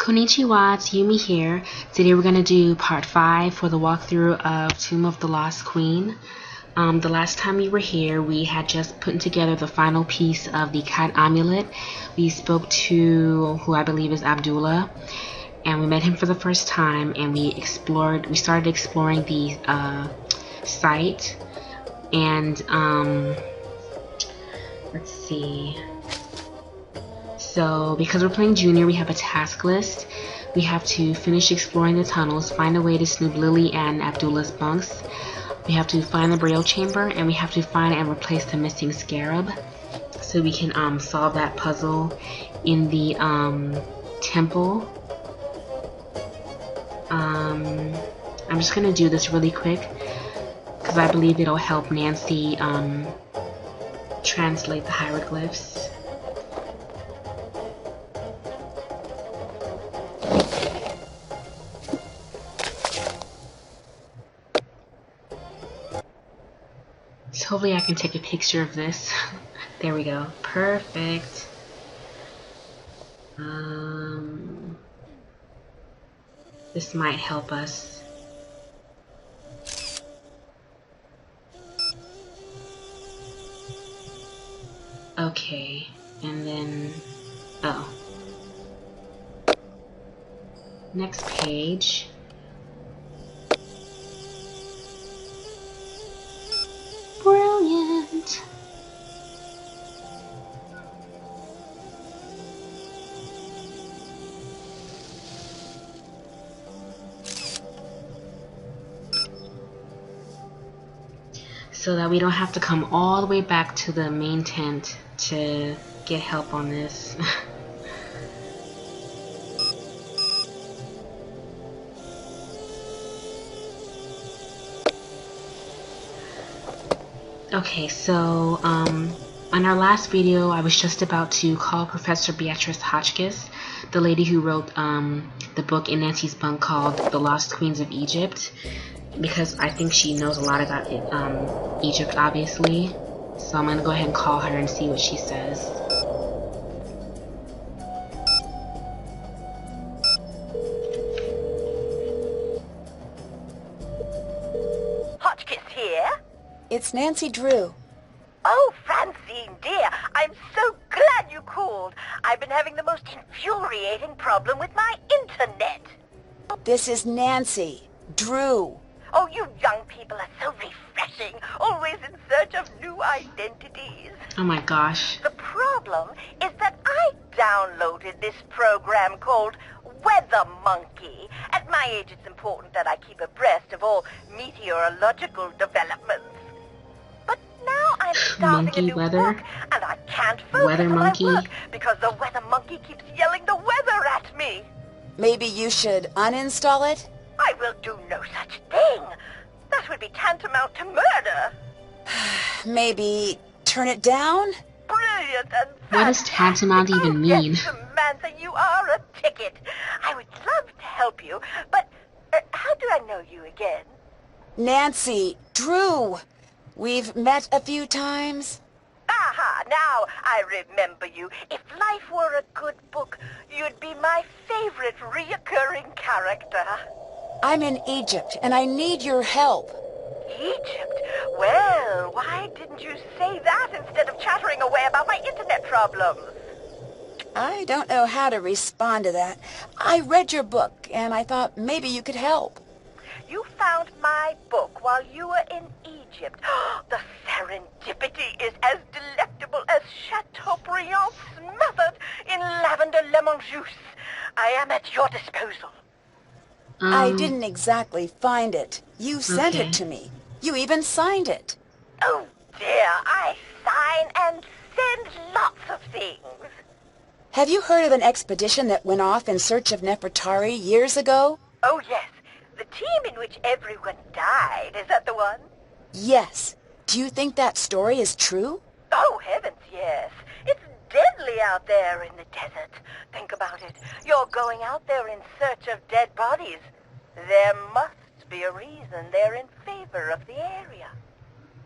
Konnichiwa, it's Yumi here. Today we're going to do part 5 for the walkthrough of Tomb of the Lost Queen. The last time we were here, we had just put together the final piece of the cat amulet. We spoke to who I believe is Abdullah, and we met him for the first time, and we started exploring the site, and let's see. So, because we're playing Junior, we have a task list. We have to finish exploring the tunnels, find a way to snoop Lily and Abdullah's bunks. We have to find the burial chamber, and we have to find and replace the missing scarab, so we can solve that puzzle in the temple. I'm just gonna do this really quick because I believe it'll help Nancy translate the hieroglyphs. So hopefully I can take a picture of this. There we go. Perfect. This might help us. Okay, and then, next page. Brilliant. So that we don't have to come all the way back to the main tent to get help on this. Okay, so on our last video, I was just about to call Professor Beatrice Hotchkiss, the lady who wrote the book in Nancy's bunk called The Lost Queens of Egypt, because I think she knows a lot about Egypt, obviously. So I'm gonna go ahead and call her and see what she says. Hotchkiss here? It's Nancy Drew. Oh, Francine, dear, I'm so glad you called. I've been having the most infuriating problem with my internet. This is Nancy Drew. Oh, you young people are so refreshing, always in search of new identities. Oh my gosh. The problem is that I downloaded this program called Weather Monkey. At my age, it's important that I keep abreast of all meteorological developments. But now I'm starting Monkey a new weather? book, and I can't focus Weather on monkey? my work because the Weather Monkey keeps yelling the weather at me. Maybe you should uninstall it? I will do no such thing. That would be tantamount to murder. Maybe turn it down? Brilliant and What does tantamount even mean? Yes, Samantha, you are a ticket. I would love to help you, but how do I know you again? Nancy Drew. We've met a few times. Aha, now I remember you. If life were a good book, you'd be my favorite reoccurring character. I'm in Egypt, and I need your help. Egypt? Well, why didn't you say that instead of chattering away about my internet problems? I don't know how to respond to that. I read your book, and I thought maybe you could help. You found my book while you were in Egypt. The serendipity is as delectable as Chateaubriand smothered in lavender lemon juice. I am at your disposal. I didn't exactly find it. You sent Okay. it to me. You even signed it. Oh dear, I sign and send lots of things. Have you heard of an expedition that went off in search of Nefertari years ago? Oh yes, the team in which everyone died, is that the one? Yes. Do you think that story is true? Oh heavens, yes. It's deadly out there in the desert. Think about it. You're going out there in search of dead bodies. There must be a reason they're in favor of the area.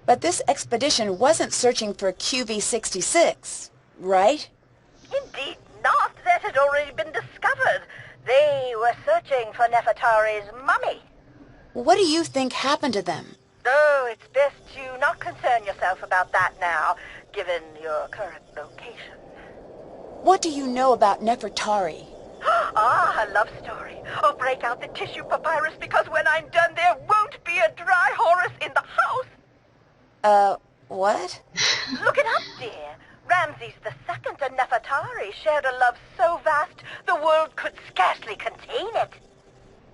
But this expedition wasn't searching for QV-66, right? Indeed not. That had already been discovered. They were searching for Nefertari's mummy. What do you think happened to them? Oh, it's best you not concern yourself about that now, given your current location. What do you know about Nefertari? Ah, a love story. Oh, break out the tissue papyrus, because when I'm done, there won't be a dry Horus in the house. What? Look it up, dear. Ramses II and Nefertari shared a love so vast, the world could scarcely contain it.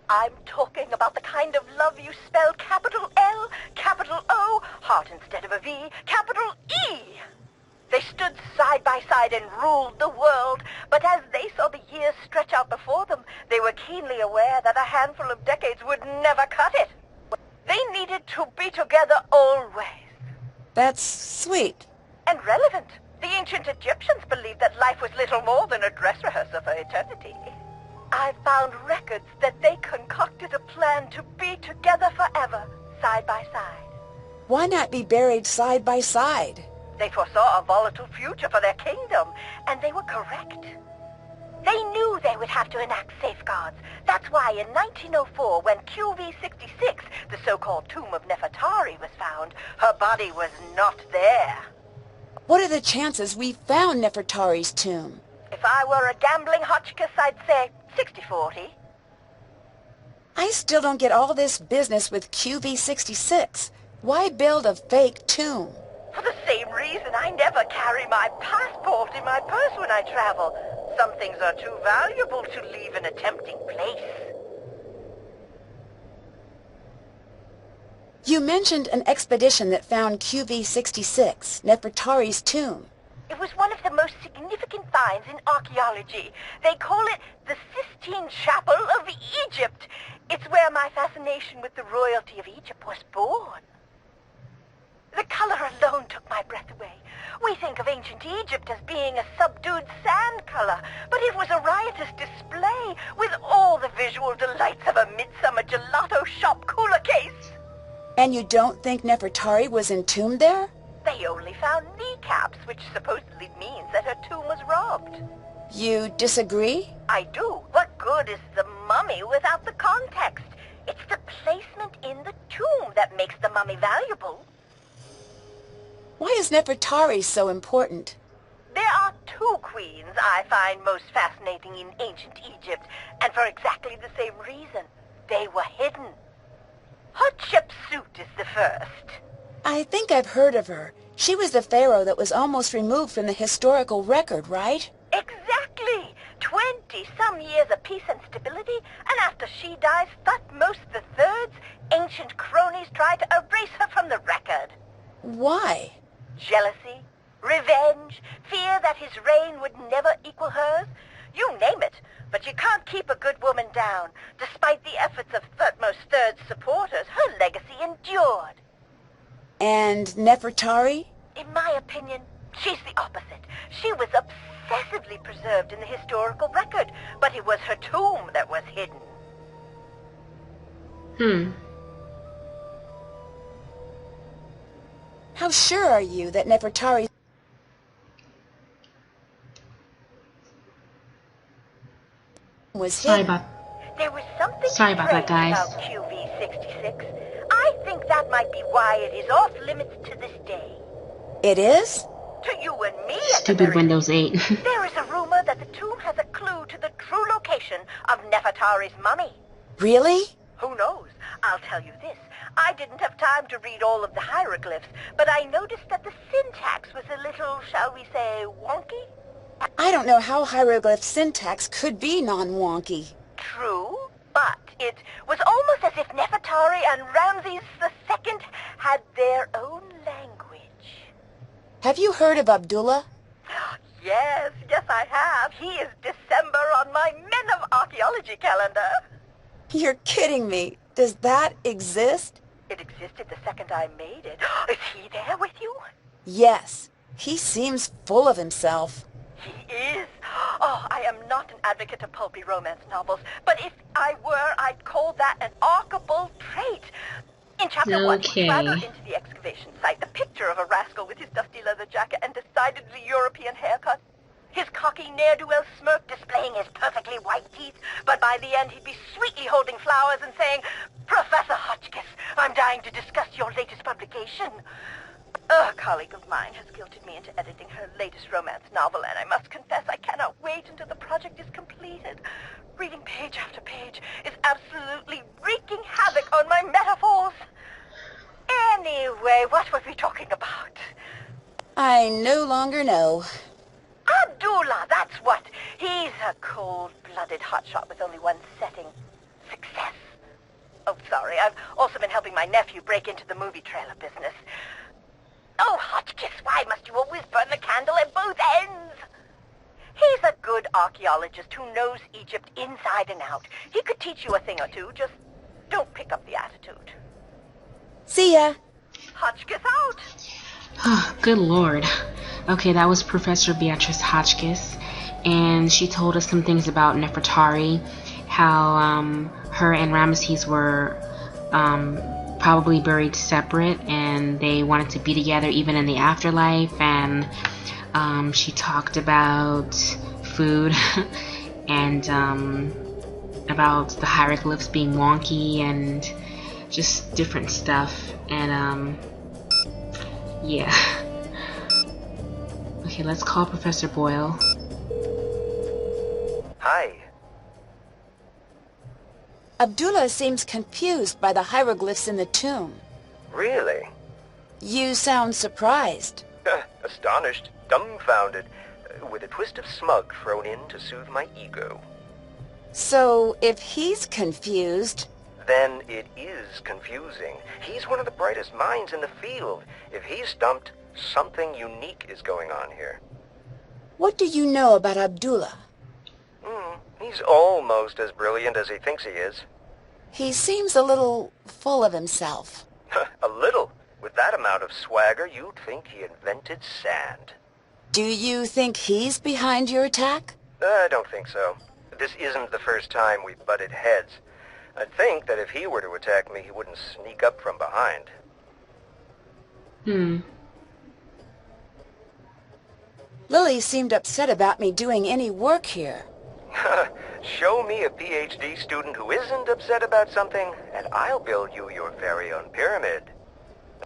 I'm talking about the kind of love you spell capital L, capital O, heart instead of a V, capital E. They stood side by side and ruled the world, but as they saw the years stretch out before them, they were keenly aware that a handful of decades would never cut it. They needed to be together always. That's sweet. And relevant. The ancient Egyptians believed that life was little more than a dress rehearsal for eternity. I found records that they concocted a plan to be together forever, side by side. Why not be buried side by side? They foresaw a volatile future for their kingdom, and they were correct. They knew they would have to enact safeguards. That's why in 1904, when QV66, the so-called tomb of Nefertari, was found, her body was not there. What are the chances we found Nefertari's tomb? If I were a gambling Hotchkiss, I'd say 60-40. I still don't get all this business with QV66. Why build a fake tomb? For the same reason I never carry my passport in my purse when I travel. Some things are too valuable to leave in a tempting place. You mentioned an expedition that found QV66, Nefertari's tomb. It was one of the most significant finds in archaeology. They call it the Sistine Chapel of Egypt. It's where my fascination with the royalty of Egypt was born. The color alone took my breath away. We think of ancient Egypt as being a subdued sand color, but it was a riotous display with all the visual delights of a midsummer gelato shop cooler case. And you don't think Nefertari was entombed there? They only found kneecaps, which supposedly means that her tomb was robbed. You disagree? I do. What good is the mummy without the context? It's the placement in the tomb that makes the mummy valuable. Why is Nefertari so important? There are two queens I find most fascinating in ancient Egypt, and for exactly the same reason. They were hidden. Hatshepsut is the first. I think I've heard of her. She was the pharaoh that was almost removed from the historical record, right? Exactly. 20-some years of peace and stability, and after she dies, Thutmose III's ancient cronies try to erase her from the record. Why? Jealousy, revenge, fear that his reign would never equal hers. You name it, but you can't keep a good woman down. Despite the efforts of Thutmose III's supporters, her legacy endured. And Nefertari? In my opinion, she's the opposite. She was obsessively preserved in the historical record, but it was her tomb that was hidden. How sure are you that Nefertari was Sorry hidden? about There was something Sorry about that, strange guys. about QV66. I think that might be why it is off limits to this day. It is? To you and me, at the stupid very Windows 8. least. There is a rumor that the tomb has a clue to the true location of Nefertari's mummy. Really? Who knows? I'll tell you this. I didn't have time to read all of the hieroglyphs, but I noticed that the syntax was a little, shall we say, wonky. I don't know how hieroglyph syntax could be non-wonky. True, but it was almost as if Nefertari and Ramses II had their own language. Have you heard of Abdullah? Yes, I have. He is December on my Men of Archaeology calendar. You're kidding me. Does that exist? It existed the second I made it. Is he there with you? Yes. He seems full of himself. He is. Oh, I am not an advocate of pulpy romance novels, but if I were, I'd call that an archable trait. In chapter 1, we flatter into the excavation site, a picture of a rascal with his dusty leather jacket and decidedly European haircut. His cocky ne'er-do-well smirk displaying his perfectly white teeth. teeth, but by the end he'd be sweetly holding flowers and saying, "Professor Hotchkiss, I'm dying to discuss your latest publication." A colleague of mine has guilted me into editing her latest romance novel, and I must confess I cannot wait until the project is completed. Reading page after page is absolutely wreaking havoc on my metaphors. Anyway, what were we talking about? I no longer know. Abdullah, that's what. He's a cold-blooded hotshot with only one setting: success. Oh, sorry, I've also been helping my nephew break into the movie trailer business. Oh, Hotchkiss, why must you always burn the candle at both ends? He's a good archaeologist who knows Egypt inside and out. He could teach you a thing or two, just don't pick up the attitude. See ya. Hotchkiss out. Good Lord. Okay, that was Professor Beatrice Hotchkiss, and she told us some things about Nefertari, how her and Ramesses were probably buried separate, and they wanted to be together even in the afterlife. And she talked about food and about the hieroglyphs being wonky and just different stuff. And yeah. Okay, let's call Professor Boyle. Hi. Abdullah seems confused by the hieroglyphs in the tomb. Really? You sound surprised. Astonished, dumbfounded, with a twist of smug thrown in to soothe my ego. So, if he's confused... Then it is confusing. He's one of the brightest minds in the field. If he's stumped, something unique is going on here. What do you know about Abdullah? He's almost as brilliant as he thinks he is. He seems a little full of himself. A little. With that amount of swagger, you'd think he invented sand. Do you think he's behind your attack? I don't think so. This isn't the first time we've butted heads. I'd think that if he were to attack me, he wouldn't sneak up from behind. Lily seemed upset about me doing any work here. Show me a PhD student who isn't upset about something, and I'll build you your very own pyramid.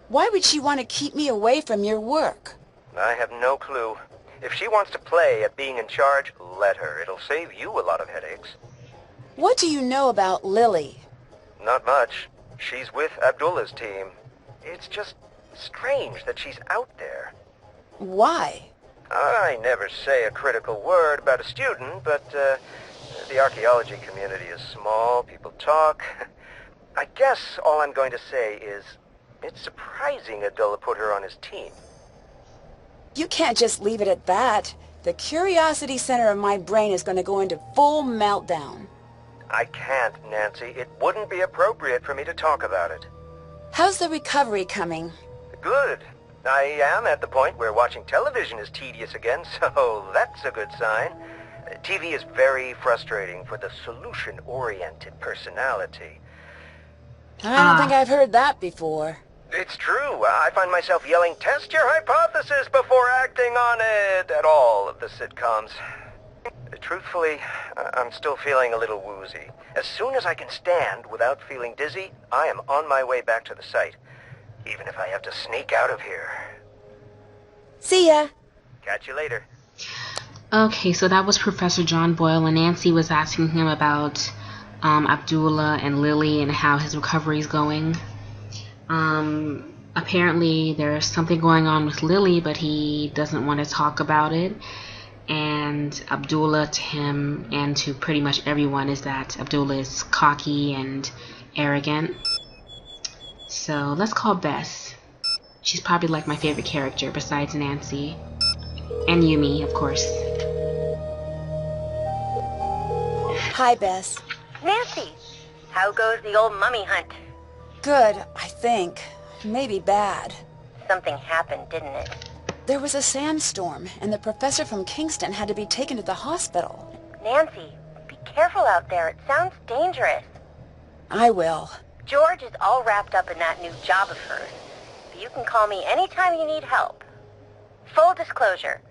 Why would she want to keep me away from your work? I have no clue. If she wants to play at being in charge, let her. It'll save you a lot of headaches. What do you know about Lily? Not much. She's with Abdullah's team. It's just strange that she's out there. Why? I never say a critical word about a student, but the archaeology community is small, people talk. I guess all I'm going to say is it's surprising Abdullah put her on his team. You can't just leave it at that. The curiosity center of my brain is going to go into full meltdown. I can't, Nancy. It wouldn't be appropriate for me to talk about it. How's the recovery coming? Good. I am at the point where watching television is tedious again, so that's a good sign. TV is very frustrating for the solution-oriented personality. I don't think I've heard that before. It's true. I find myself yelling, "Test your hypothesis before acting on it," at all of the sitcoms. Truthfully, I'm still feeling a little woozy. As soon as I can stand without feeling dizzy, I am on my way back to the site. Even if I have to sneak out of here. See ya. Catch you later. Okay, so that was Professor John Boyle, and Nancy was asking him about Abdullah and Lily and how his recovery is going. Apparently there's something going on with Lily, but he doesn't want to talk about it. And Abdullah, to him and to pretty much everyone, is that Abdullah is cocky and arrogant. So let's call Bess. She's probably like my favorite character besides Nancy. And Yumi, of course. Hi, Bess. Nancy, how goes the old mummy hunt? Good, I think. Maybe bad. Something happened, didn't it? There was a sandstorm, and the professor from Kingston had to be taken to the hospital. Nancy, be careful out there. It sounds dangerous. I will. George is all wrapped up in that new job of hers. So you can call me anytime you need help. Full disclosure,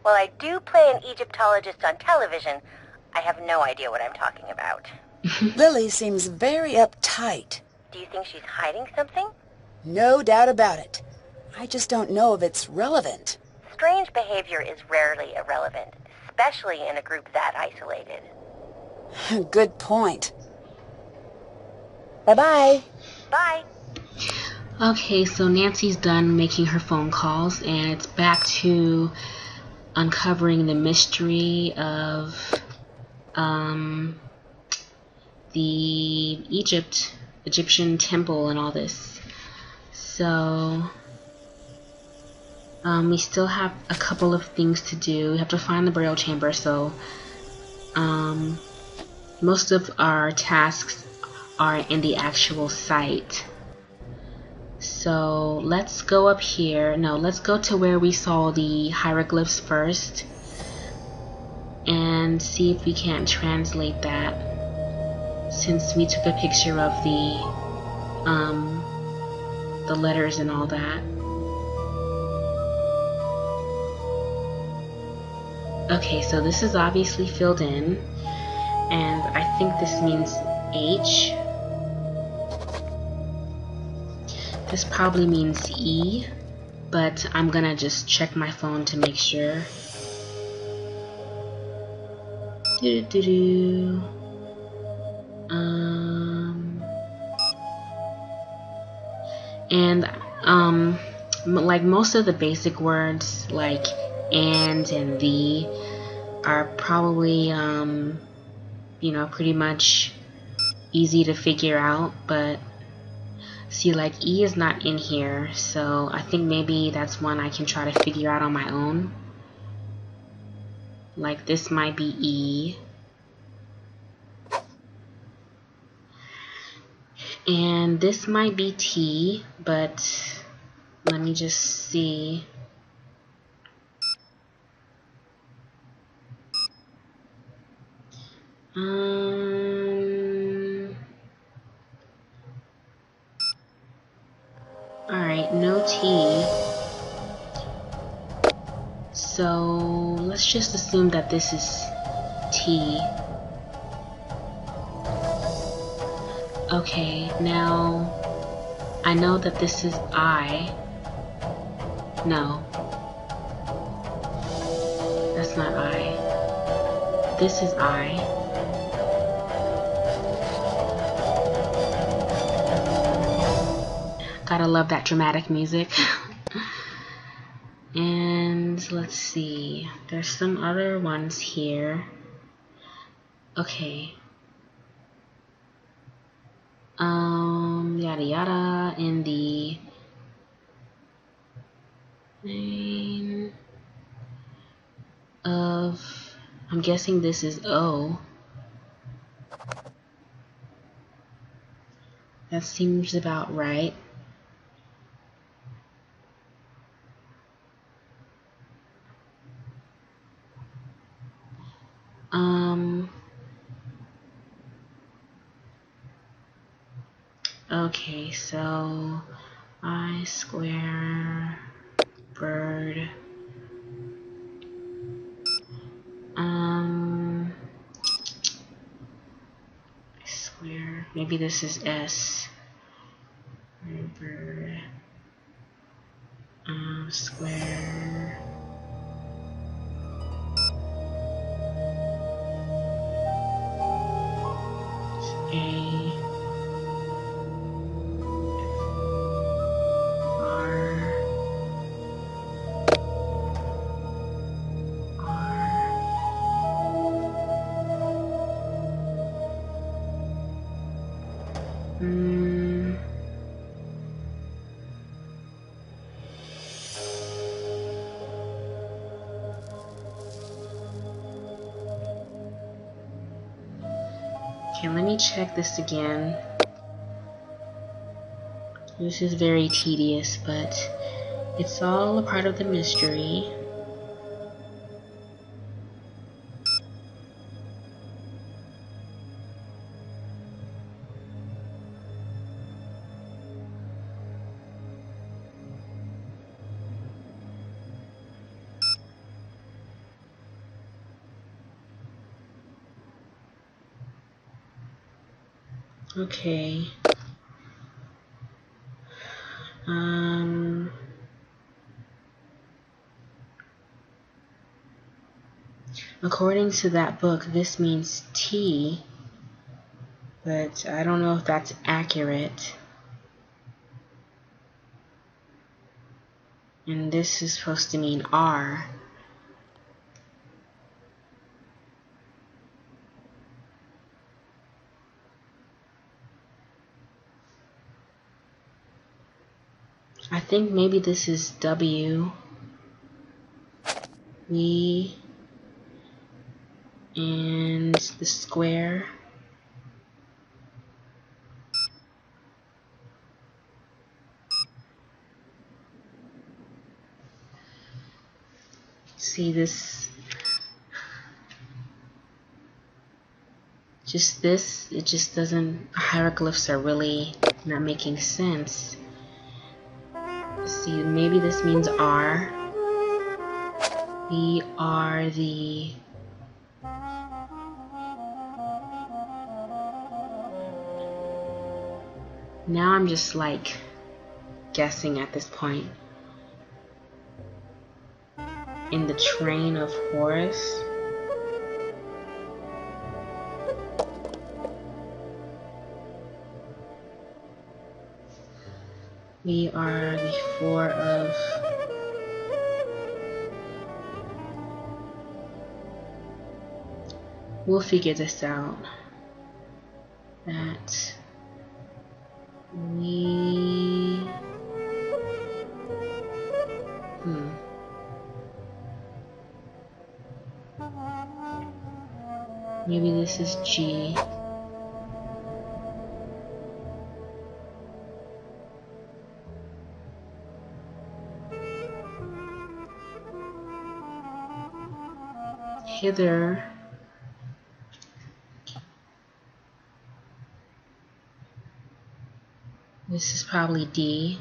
while I do play an Egyptologist on television, I have no idea what I'm talking about. Lily seems very uptight. Do you think she's hiding something? No doubt about it. I just don't know if it's relevant. Strange behavior is rarely irrelevant, especially in a group that isolated. Good point. Bye-bye. Bye. Okay, so Nancy's done making her phone calls, and it's back to uncovering the mystery of the Egyptian temple and all this. So we still have a couple of things to do. We have to find the burial chamber, so most of our tasks are in the actual site. So let's go up here. No, let's go to where we saw the hieroglyphs first and see if we can translate that, since we took a picture of the letters and all that. Okay, so this is obviously filled in, and I think this means H. This probably means E, but I'm gonna just check my phone to make sure. And like most of the basic words like and the are probably you know, pretty much easy to figure out, but see, like E is not in here, so I think maybe that's one I can try to figure out on my own. Like this might be E, and this might be T, but let me just see. Alright, no T. So let's just assume that this is T. Okay, now I know that this is I. No, that's not I. This is I. Gotta love that dramatic music. And let's see, there's some other ones here. Okay. Yada yada in the name of, I'm guessing this is O. That seems about right. Okay, so I square bird. I square. Maybe this is S. Bird. Square. A. Okay, let me check this again. This is very tedious, but it's all a part of the mystery. Okay. According to that book, this means T, but I don't know if that's accurate. And this is supposed to mean R. I think maybe this is W. We and the square. See this, it just doesn't, hieroglyphs are really not making sense. See, maybe this means R. We are the, now I'm just like guessing at this point. In the train of Horus. We are the four of, we'll figure this out. That we, maybe this is G. Hither. This is probably D.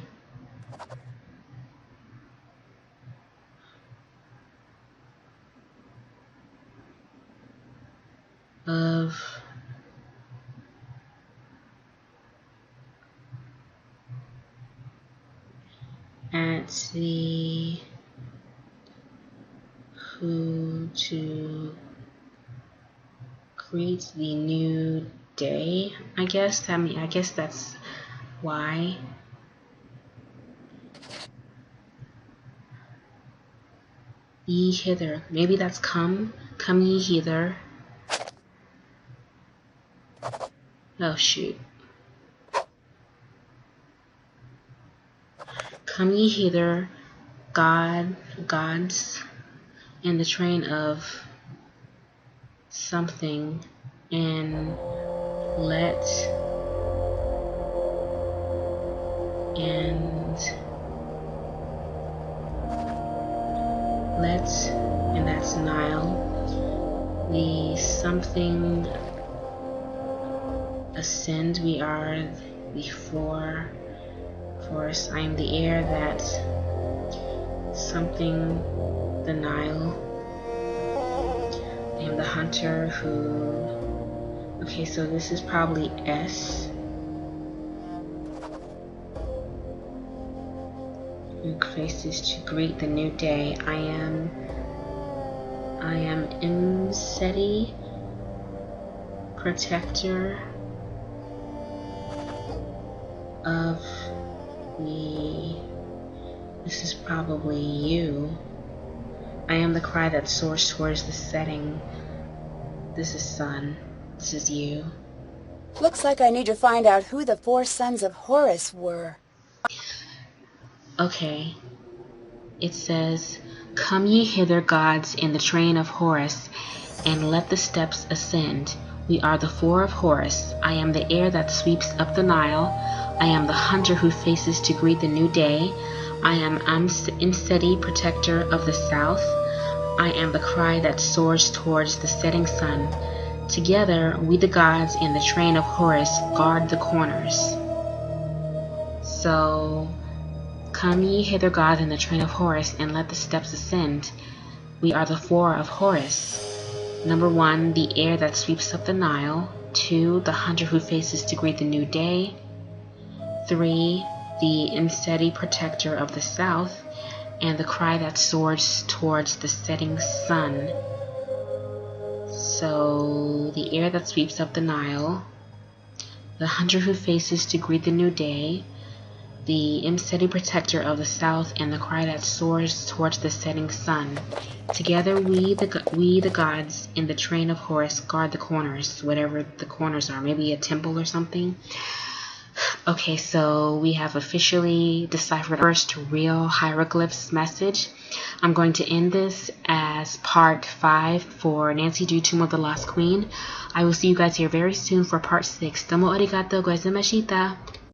Of at the who to create the new day, I guess. I mean, I guess that's why. Ye hither. Maybe that's come. Come ye hither. Oh shoot. Come ye hither, gods, in the train of something, and let's and that's Nile, the something ascend. We are the four force. I am the air that something, the Nile. I am the hunter who, okay, so this is probably S. Who faces to greet the new day. I am Imseti, protector of the, this is probably you. I am the cry that soars towards the setting. This is sun. This is you. Looks like I need to find out who the four sons of Horus were. Okay. It says, come ye hither, gods, in the train of Horus, and let the steps ascend. We are the four of Horus. I am the air that sweeps up the Nile. I am the hunter who faces to greet the new day. I am Imseti, protector of the south. I am the cry that soars towards the setting sun. Together, we the gods in the train of Horus guard the corners. So, come ye hither, gods, in the train of Horus, and let the steps ascend. We are the four of Horus. Number 1, the air that sweeps up the Nile. 2, the hunter who faces to greet the new day. 3, the Imseti protector of the south, and the cry that soars towards the setting sun. So, the air that sweeps up the Nile, the hunter who faces to greet the new day, the Imseti protector of the south, and the cry that soars towards the setting sun. Together we the gods in the train of Horus guard the corners, whatever the corners are, maybe a temple or something. Okay, so we have officially deciphered the first real hieroglyphs message. I'm going to end this as part 5 for Nancy Drew, Tomb of the Lost Queen. I will see you guys here very soon for part 6. Domo arigato gozaimashita.